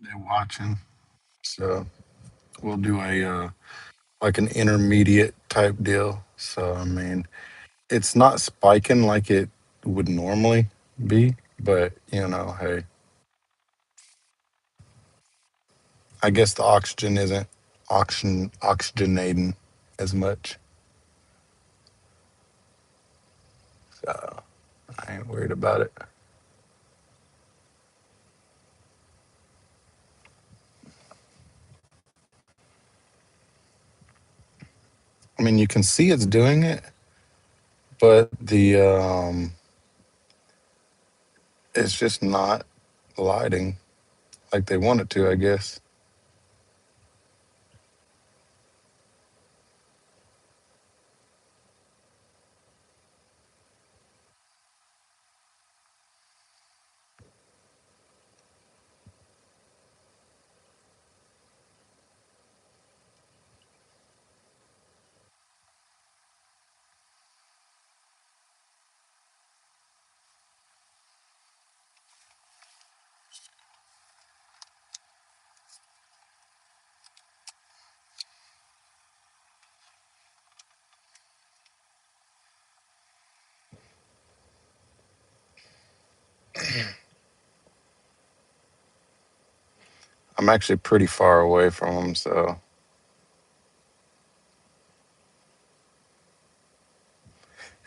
They're watching. So we'll do a like an intermediate type deal. So I mean, it's not spiking like it would normally be, but hey, I guess the oxygen isn't oxygenating as much. So I ain't worried about it. I mean, you can see it's doing it, but the it's just not lighting like they want it to, I guess. I'm actually pretty far away from them, so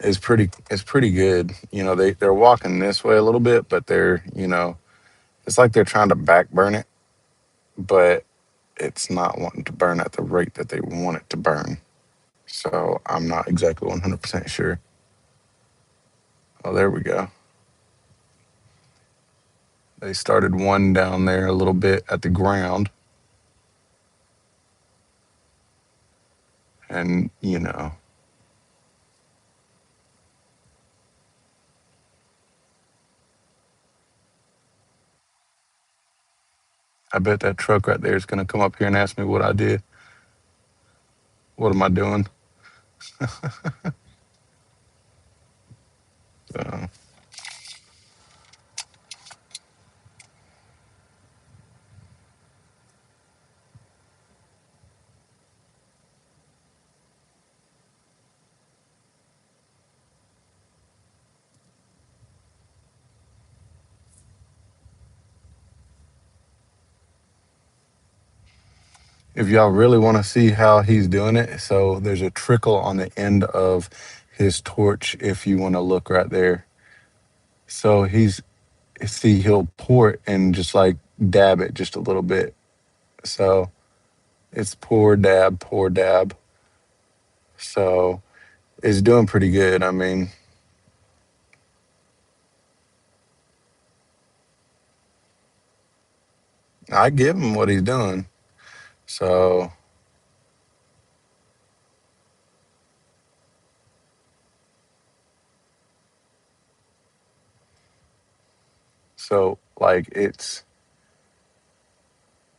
it's pretty good. They're walking this way a little bit, but they're it's like they're trying to back burn it, but it's not wanting to burn at the rate that they want it to burn. So I'm not exactly 100% sure. Oh, there we go. They started one down there a little bit at the ground, and I bet that truck right there is going to come up here and ask me what I did. What am I doing? So, if y'all really want to see how he's doing it, so there's a trickle on the end of his torch if you want to look right there. So he'll pour it and just like dab it just a little bit. So it's pour, dab, pour, dab. So it's doing pretty good. I mean, I give him what he's doing. So, so like it's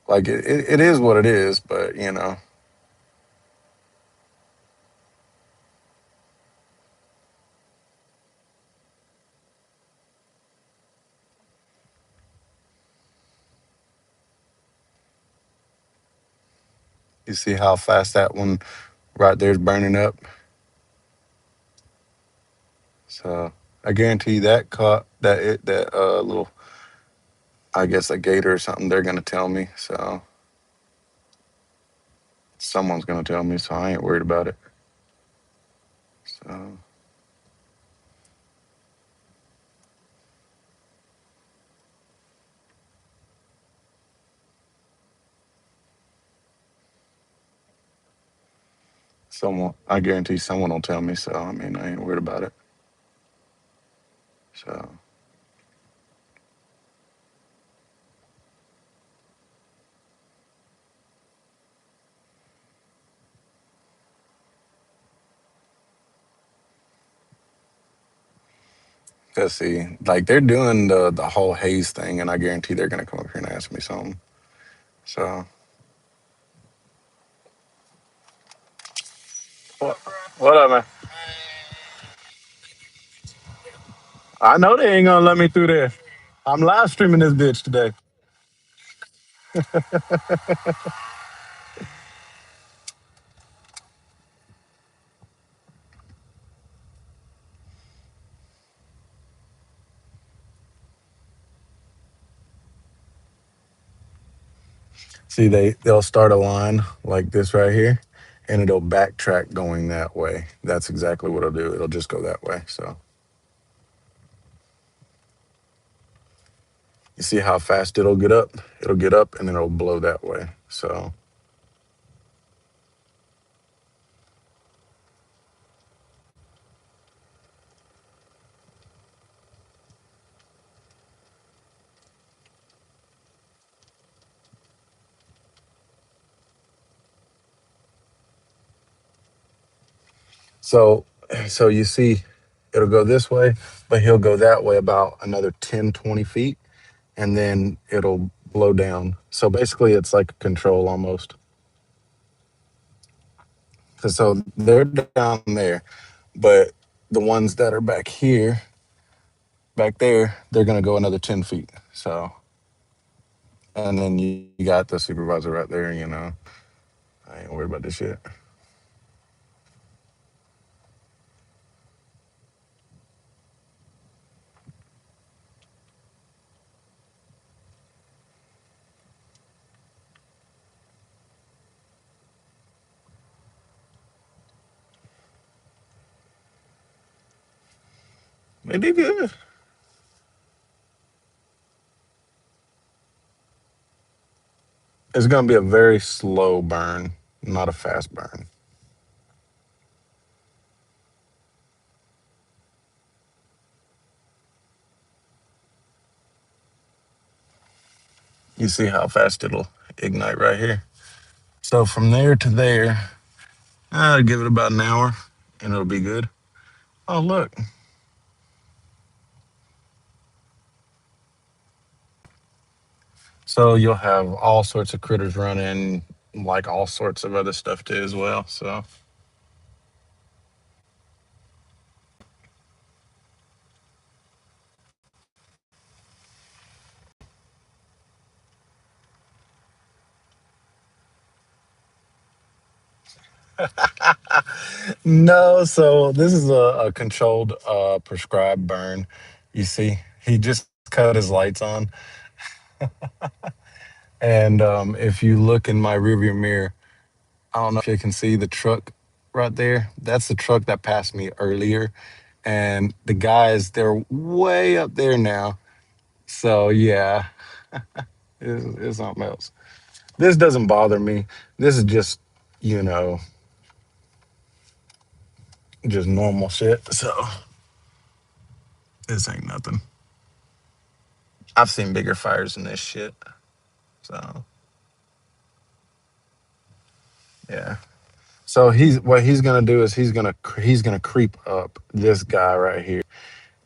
like it is what it is, but you see how fast that one right there is burning up. So I guarantee that caught that little, I guess a gator or something. They're gonna tell me. So someone's gonna tell me. So I ain't worried about it. So I guarantee someone will tell me. So I mean, I ain't worried about it. So let's see, like they're doing the whole haze thing, and I guarantee they're gonna come up here and ask me something. So what up, man? I know they ain't gonna let me through there. I'm live streaming this bitch today. See, they'll start a line like this right here, and it'll backtrack going that way. That's exactly what it'll do. It'll just go that way. So you see how fast it'll get up? It'll get up and then it'll blow that way. So so you see it'll go this way, but he'll go that way about another 10, 20 feet, and then it'll blow down. So basically it's like a control almost. So they're down there, but the ones that are back there, they're gonna go another 10 feet. So and then you got the supervisor right there, you know. I ain't worried about this shit. They did good. It's gonna be a very slow burn, not a fast burn. You see how fast it'll ignite right here. So from there to there, I'd give it about an hour and it'll be good. Oh, look. So you'll have all sorts of critters running, like all sorts of other stuff too as well. So no, so this is a controlled, prescribed burn. You see, he just cut his lights on, and if you look in my rearview mirror, I don't know if you can see the truck right there. That's the truck that passed me earlier, and the guys they're way up there now. So yeah, it's something else. This doesn't bother me. This is just you know just normal shit. So this ain't nothing. I've seen bigger fires than this shit. So yeah. So he's what he's gonna do is he's gonna creep up this guy right here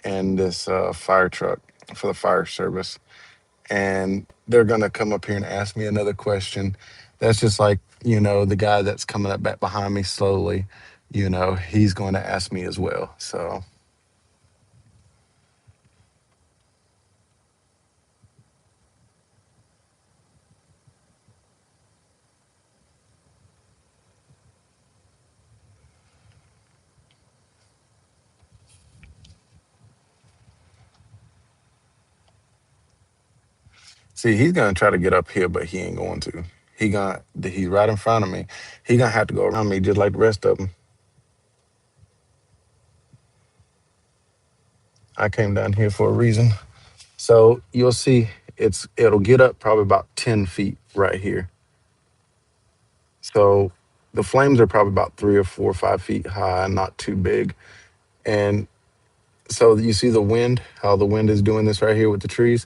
and this fire truck for the fire service, and they're gonna come up here and ask me another question. That's just like the guy that's coming up back behind me slowly. He's going to ask me as well. So see, he's gonna try to get up here, but he ain't going to. He's right in front of me. He gonna have to go around me just like the rest of them. I came down here for a reason. So you'll see it'll get up probably about 10 feet right here. So the flames are probably about 3 or 4 or 5 feet high, not too big. And so you see the wind, how the wind is doing this right here with the trees.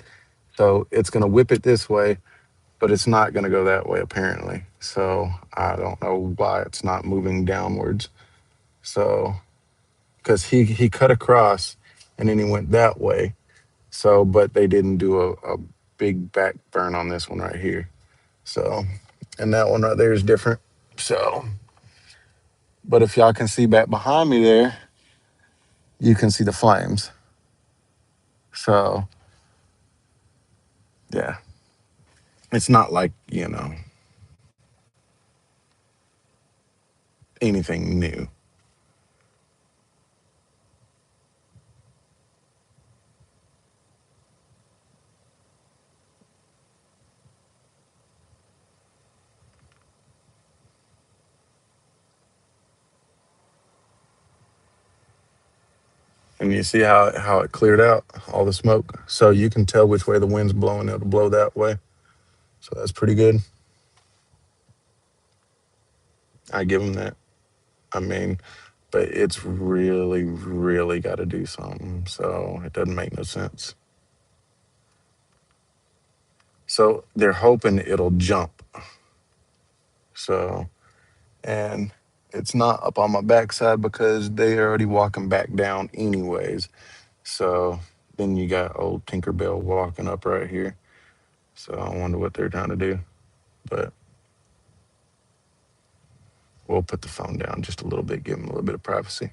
So it's gonna whip it this way, but it's not gonna go that way apparently. So I don't know why it's not moving downwards. So because he cut across and then he went that way. So but they didn't do a big back burn on this one right here. So, and that one right there is different. So, but if y'all can see back behind me there, you can see the flames. So, yeah. It's not like, anything new. And you see how it cleared out all the smoke. So you can tell which way the wind's blowing, it'll blow that way. So that's pretty good. I give them that. I mean, but it's really, really got to do something. So it doesn't make no sense. So they're hoping it'll jump. So, and it's not up on my backside because they already walking back down anyways. So then you got old Tinkerbell walking up right here. So I wonder what they're trying to do. But we'll put the phone down just a little bit, give them a little bit of privacy.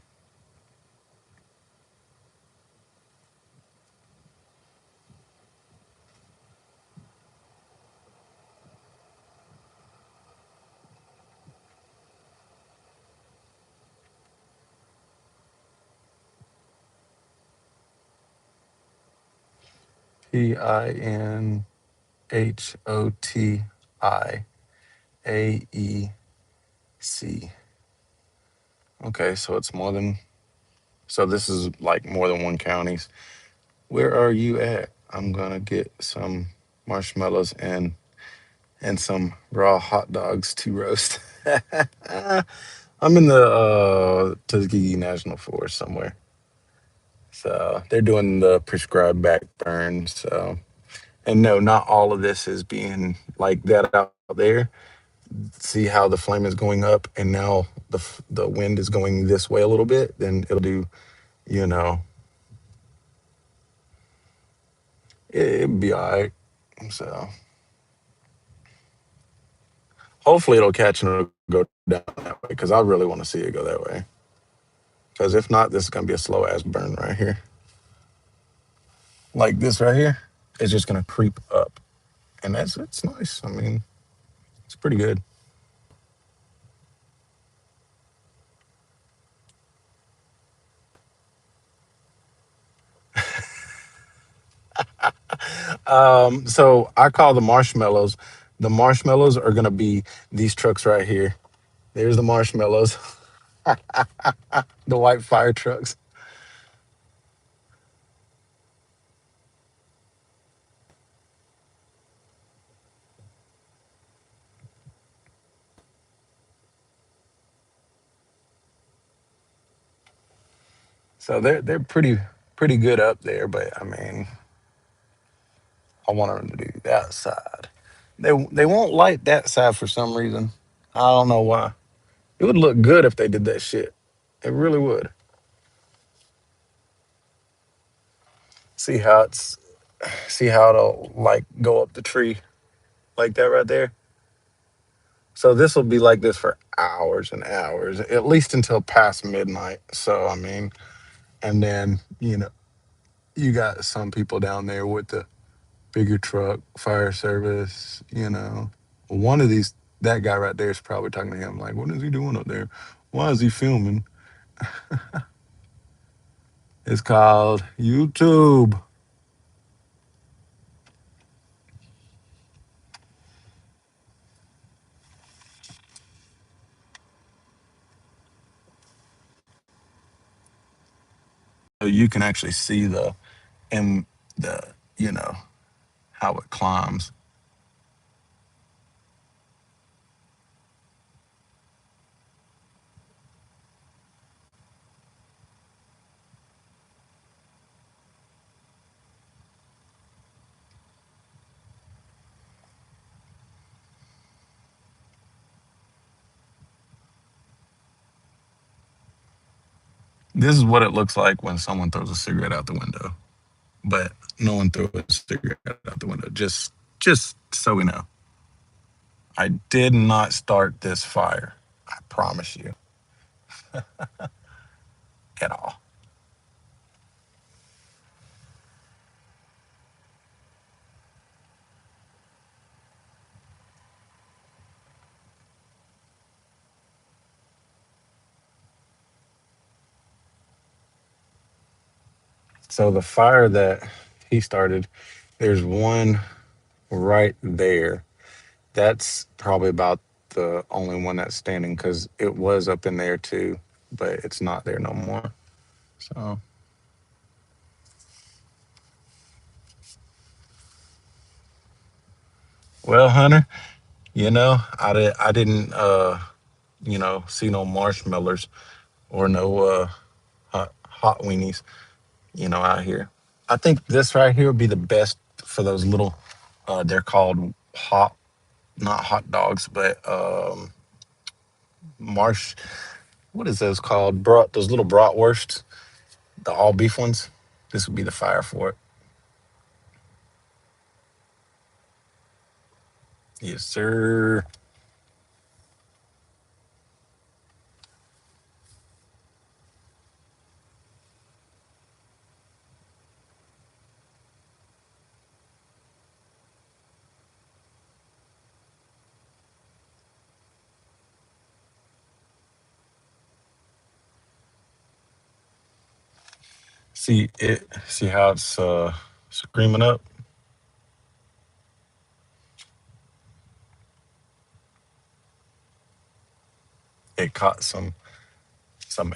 Pinhotiaec. Okay, so it's more than, so this is like more than one counties. Where are you at? I'm gonna get some marshmallows and some raw hot dogs to roast. I'm in the Tuskegee National Forest somewhere. So they're doing the prescribed back burn. So, and no, not all of this is being like that out there. See how the flame is going up, and now the wind is going this way a little bit. Then it'll do, you know, it'll be all right. So hopefully it'll catch and it'll go down that way because I really want to see it go that way. Because if not, this is gonna be a slow ass burn right here. Like this right here, it's just gonna creep up, and it's nice. I mean, it's pretty good. So I call the marshmallows. The marshmallows are gonna be these trucks right here. There's the marshmallows, the white fire trucks. So they're pretty good up there. But I mean, I want them to do that side. They won't light that side for some reason. I don't know why. It would look good if they did that shit. It really would. See how it's see how it'll like go up the tree like that right there. So this will be like this for hours and hours, at least until past midnight. So I mean, and then you got some people down there with the bigger truck, fire service. One of these that guy right there is probably talking to him like, what is he doing up there? Why is he filming? It's called YouTube. So you can actually see in the you know how it climbs. This is what it looks like when someone throws a cigarette out the window. But no one threw a cigarette out the window. Just so we know. I did not start this fire. I promise you at all. So the fire that he started, there's one right there. That's probably about the only one that's standing because it was up in there too, but it's not there no more. So, well, Hunter, I didn't see no marshmallows or no hot weenies, out here. I think this right here would be the best for those little. They're called not hot dogs, but marsh. What is those called? Those little bratwursts, the all beef ones. This would be the fire for it. Yes, sir. See it. See how it's screaming up. It caught some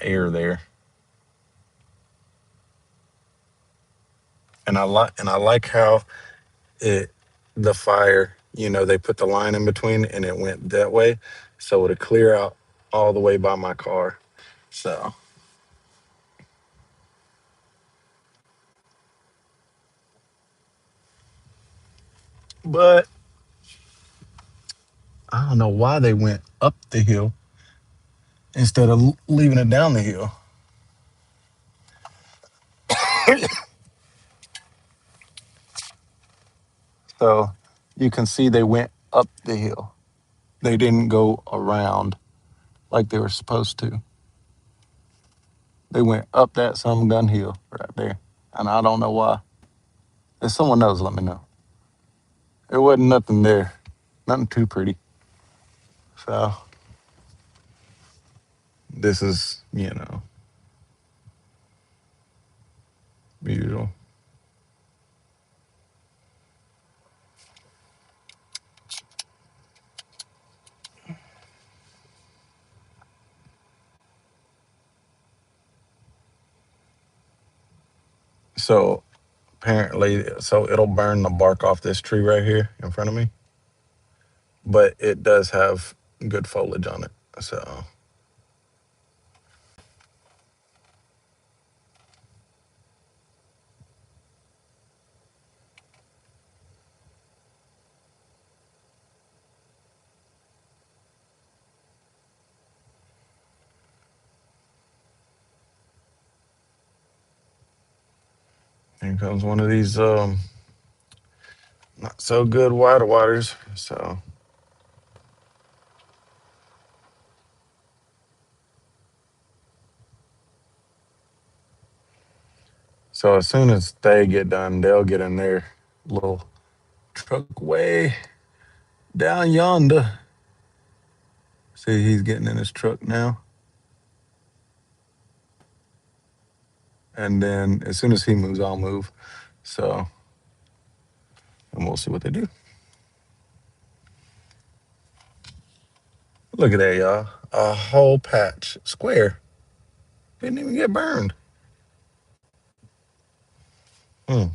air there, and I like how it the fire. They put the line in between, and it went that way, so it'll clear out all the way by my car. So, but I don't know why they went up the hill instead of leaving it down the hill. So you can see they went up the hill. They didn't go around like they were supposed to. They went up that some gun hill right there. And I don't know why. If someone knows, let me know. There wasn't nothing there. Nothing too pretty. So this is, usual. So apparently, so it'll burn the bark off this tree right here in front of me. But it does have good foliage on it. So here comes one of these not so good water waters. So as soon as they get done, they'll get in their little truck way down yonder. See, he's getting in his truck now. And then as soon as he moves, I'll move. So, and we'll see what they do. Look at that, y'all. A whole patch square. Didn't even get burned. Hmm.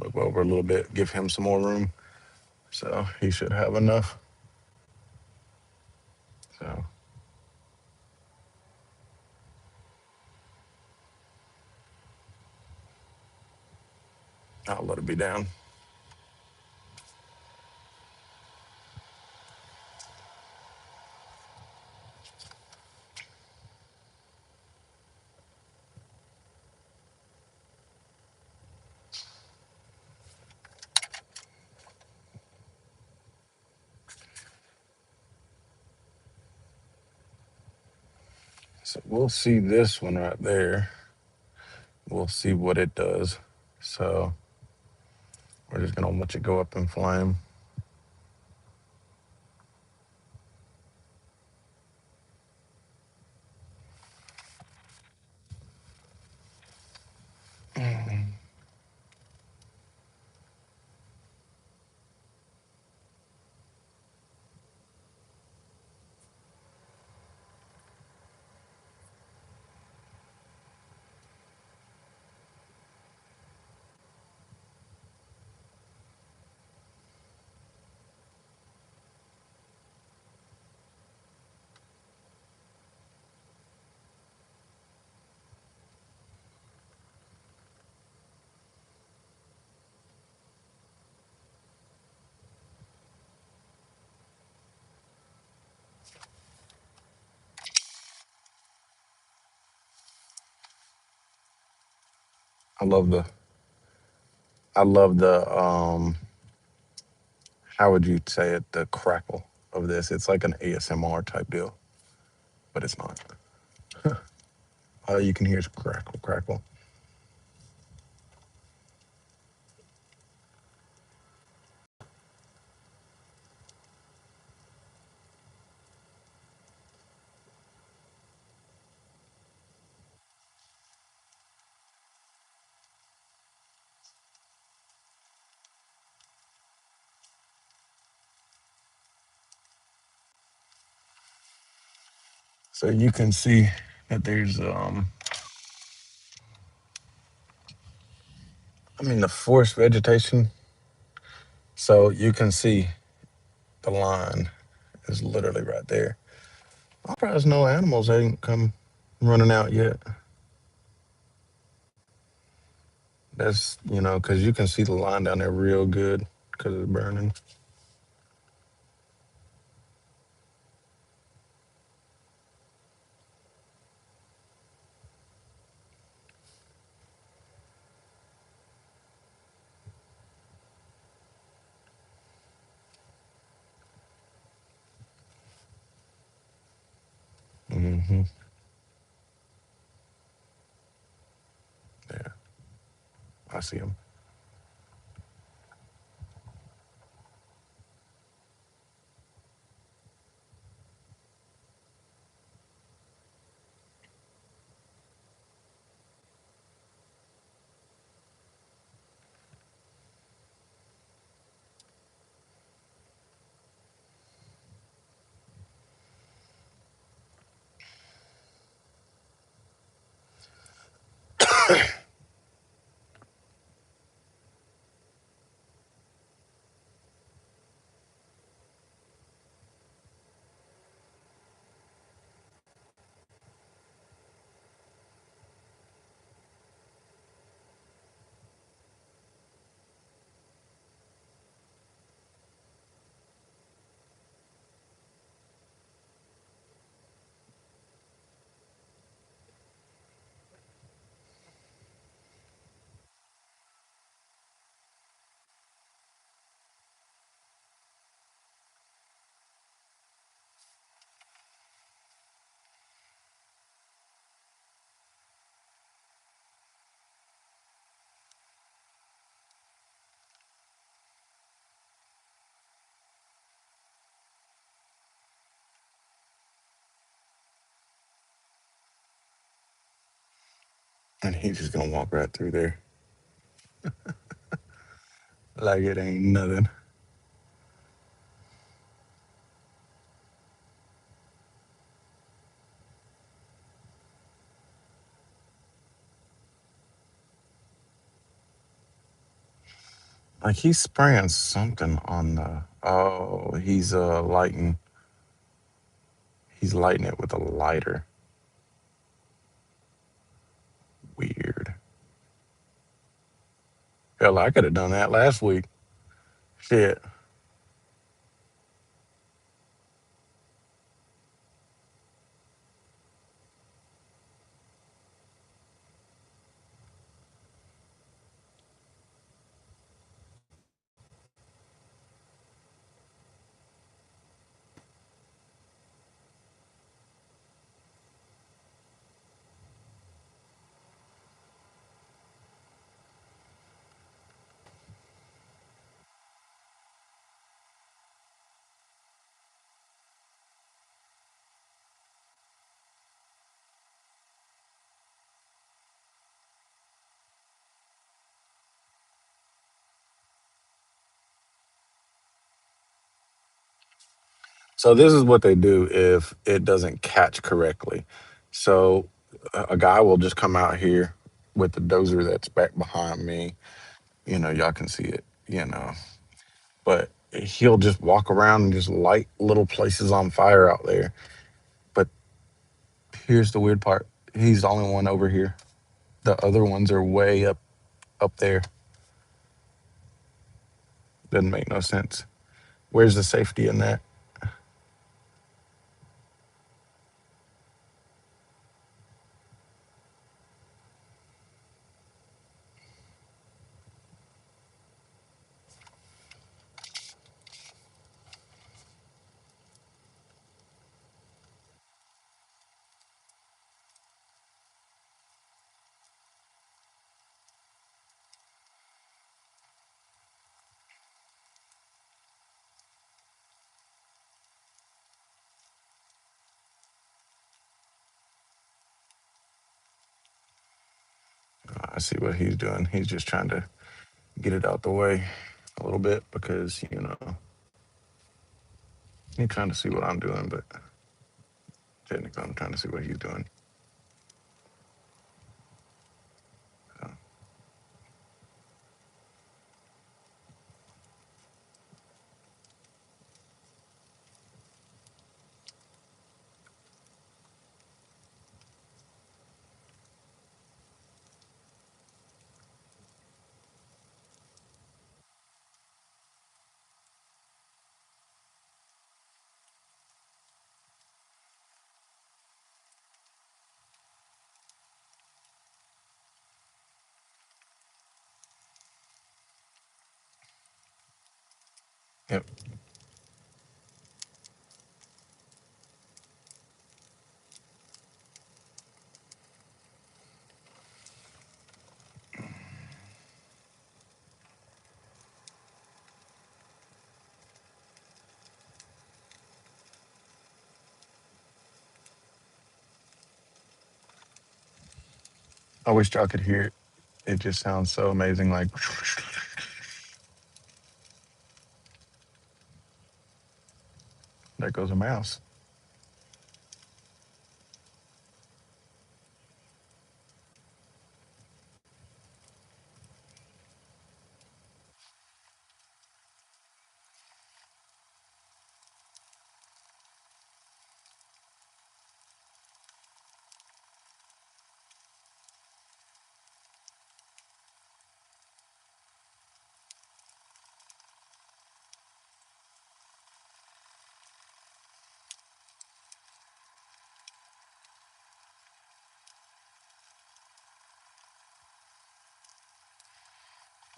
Move over a little bit, give him some more room. So he should have enough. So I'll let it be down. So we'll see this one right there. We'll see what it does. So we're just gonna watch it go up in flame. I love the I love the how would you say it? The crackle of this. It's like an ASMR type deal, but it's not. All you can hear is crackle, crackle. So you can see that there's I mean the forest vegetation. So you can see the line is literally right there. I'm surprised no animals ain't come running out yet. That's because you can see the line down there real good because it's burning. Hmm. Yeah, I see them. And he's just gonna walk right through there like it ain't nothing. Like he's spraying something on the. Oh, He's lighting it with a lighter. Weird. Hell, I could have done that last week. Shit. So this is what they do if it doesn't catch correctly. So a guy will just come out here with the dozer that's back behind me. Y'all can see it, but he'll just walk around and just light little places on fire out there. But here's the weird part. He's the only one over here. The other ones are way up there. Doesn't make no sense. Where's the safety in that? I see what he's doing. He's just trying to get it out the way a little bit because, he's trying to see what I'm doing, but technically I'm trying to see what he's doing. So, yep. I wish y'all could hear it. It just sounds so amazing. Like, there goes a mouse.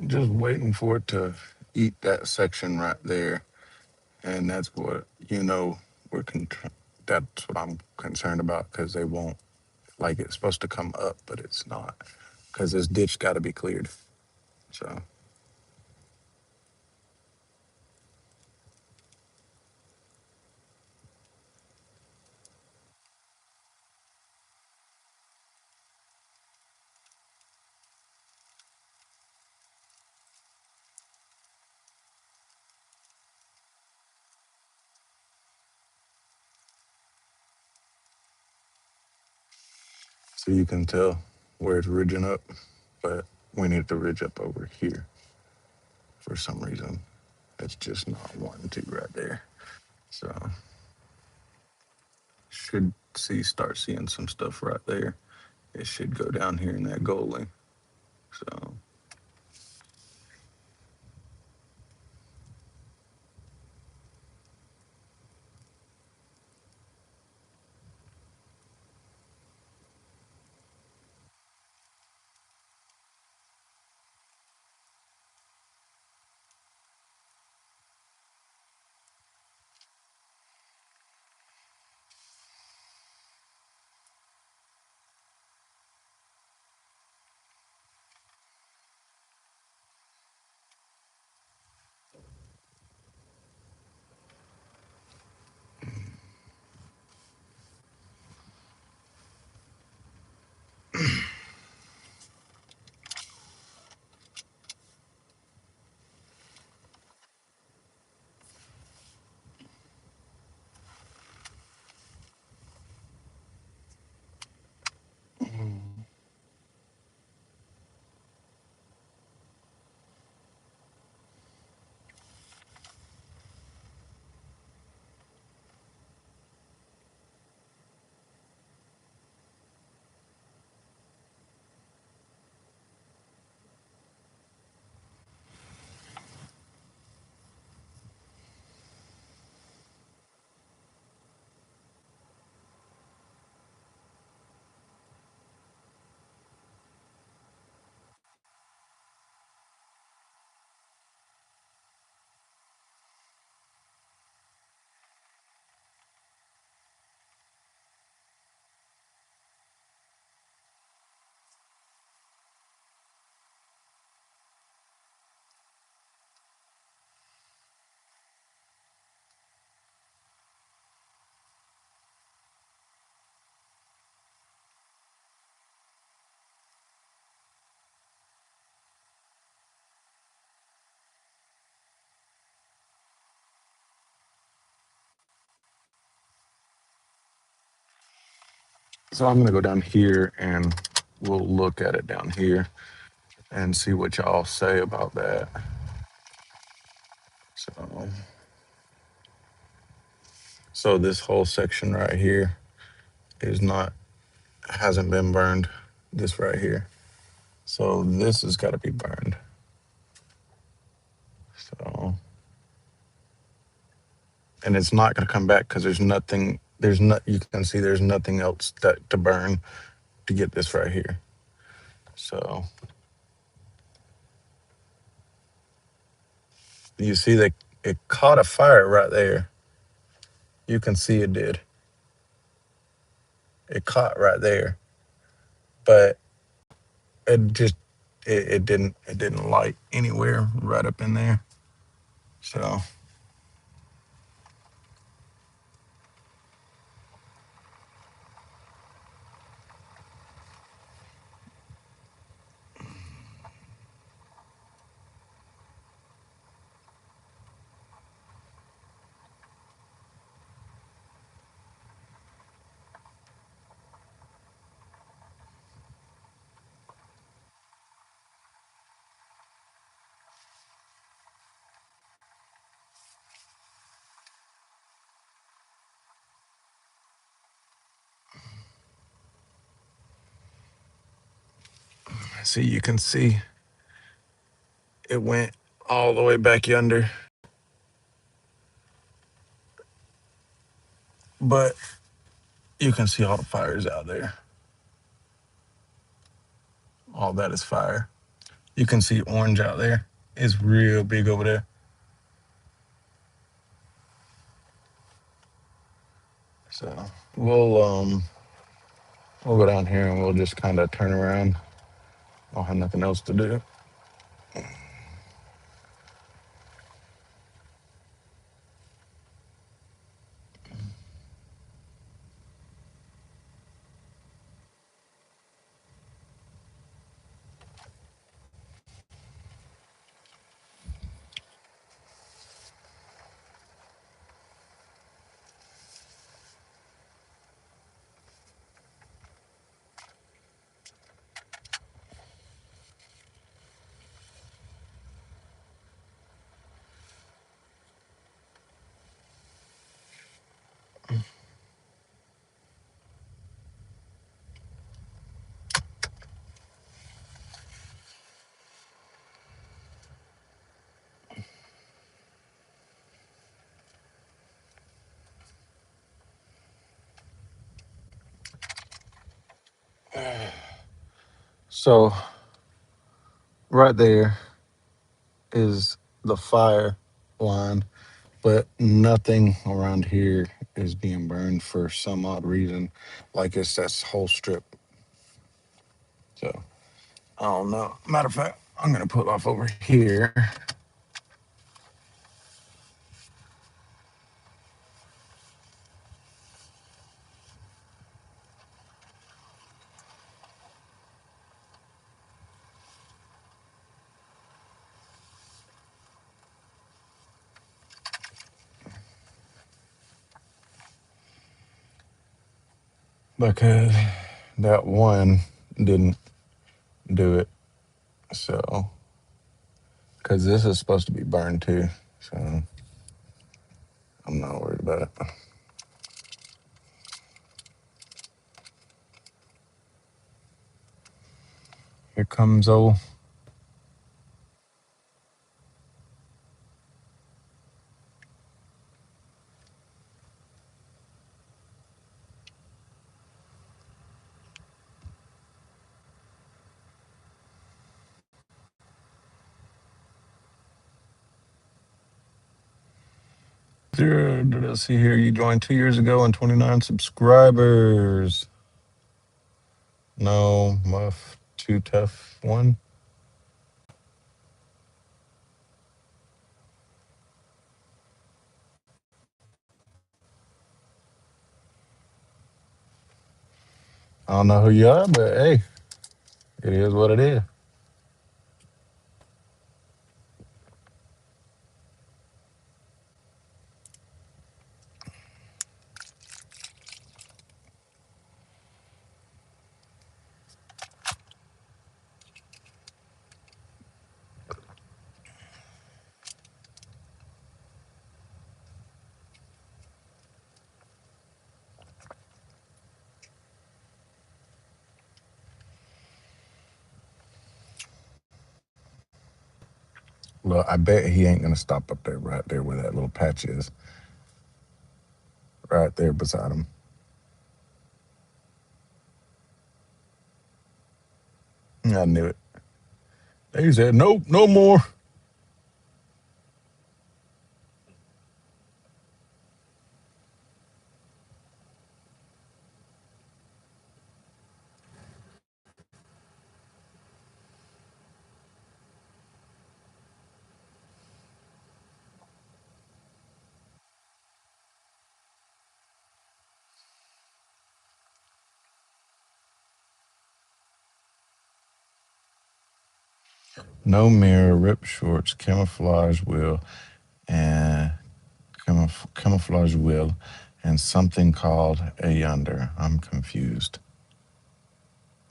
Just waiting for it to eat that section right there. And that's what, we're con- that's what I'm concerned about because they won't, like, it's supposed to come up, but it's not because this ditch got to be cleared. So, so you can tell where it's ridging up, but we need to ridge up over here for some reason. It's just not wanting to right there. So should start seeing some stuff right there. It should go down here in that goalie. So So I'm gonna go down here and we'll look at it down here and see what y'all say about that. So, so this whole section right here is not hasn't been burned. This right here. So this has got to be burned. So, and it's not going to come back because there's nothing. There's not. You can see there's nothing else that to burn to get this right here. So you see that it caught a fire right there. You can see it did. It caught right there, but it just it didn't light anywhere right up in there. So see, you can see it went all the way back yonder, but you can see all the fires out there. All that is fire. You can see orange out there. It's real big over there. So we'll go down here and we'll just kind of turn around. I don't have nothing else to do. So right there is the fire line, but nothing around here is being burned for some odd reason. Like it's that whole strip. So I don't know. Matter of fact, I'm gonna pull off over here because that one didn't do it. So because this is supposed to be burned too. So I'm not worried about it. Here comes old. Let's see here. You joined 2 years ago and 29 subscribers. No, Muff, too tough one. I don't know who you are, but hey, it is what it is. Look, I bet he ain't gonna stop up there, right there where that little patch is, right there beside him. I knew it. He said, "Nope, no more." No mirror, ripped shorts, camouflage wheel, and camouflage wheel, and something called a yonder. I'm confused.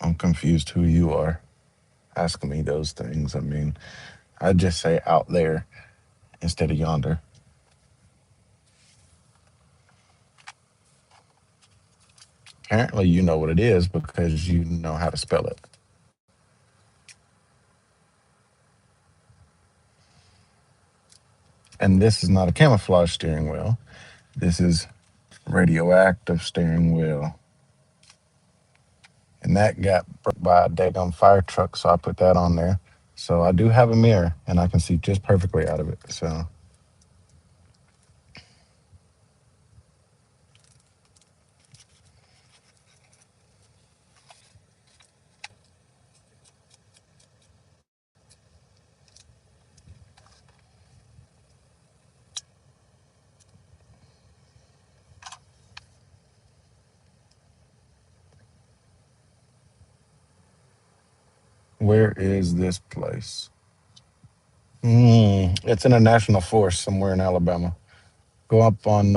I'm confused who you are asking me those things. I mean, I'd just say out there instead of yonder. Apparently, you know what it is because you know how to spell it. And this is not a camouflage steering wheel. This is radioactive steering wheel. And that got broke by a daggum fire truck, so I put that on there. So I do have a mirror, and I can see just perfectly out of it. So where is this place? It's in a national forest somewhere in Alabama. Go up on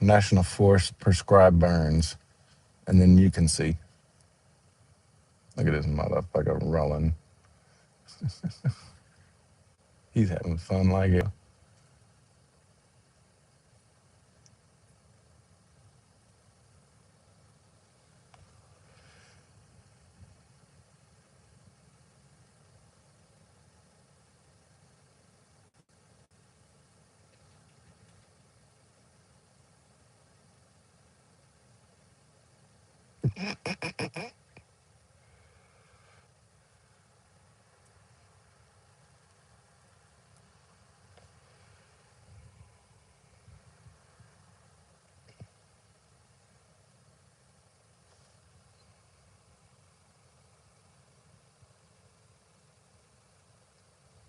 National Forest, prescribe burns, and then you can see. Look at this motherfucker rolling. He's having fun like it.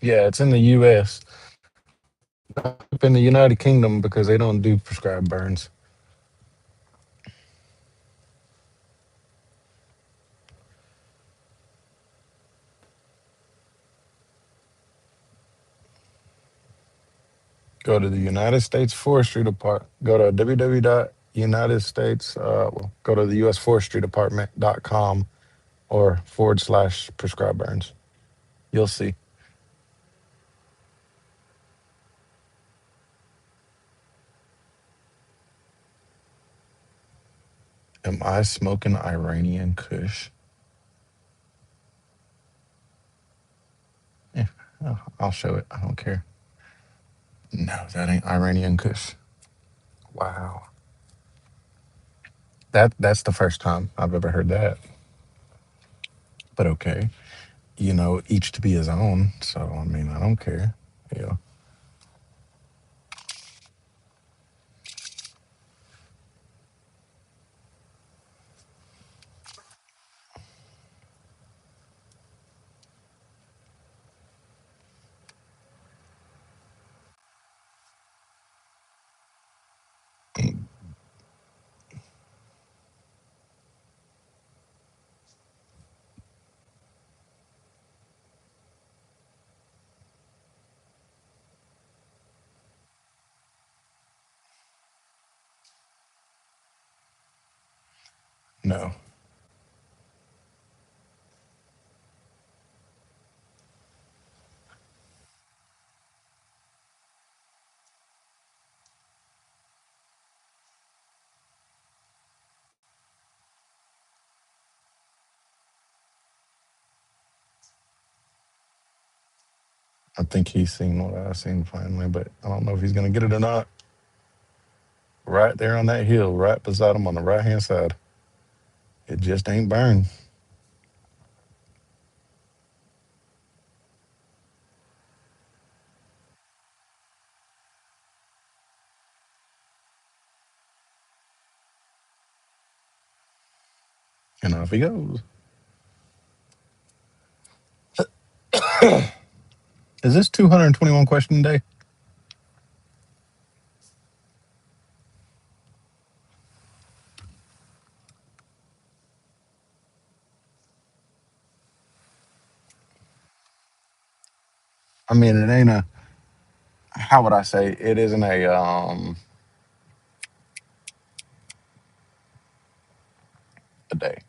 Yeah, it's in the U.S. Up in the United Kingdom because they don't do prescribed burns. Go to the United States Forestry Department. Go to www.united states. Well, go to the U.S. Forestry Department.com or / prescribe burns. You'll see. Am I smoking Iranian Kush? Yeah, I'll show it. I don't care. No, that ain't Iranian Kush. Wow. That's the first time I've ever heard that. But okay. Each to be his own. So I mean, I don't care. Yeah. No. I think he's seen what I've seen finally, but I don't know if he's gonna get it or not. Right there on that hill, right beside him on the right hand side. It just ain't burned. And off he goes. Is this 221 question a day? I mean, it ain't a. How would I say? It isn't a day.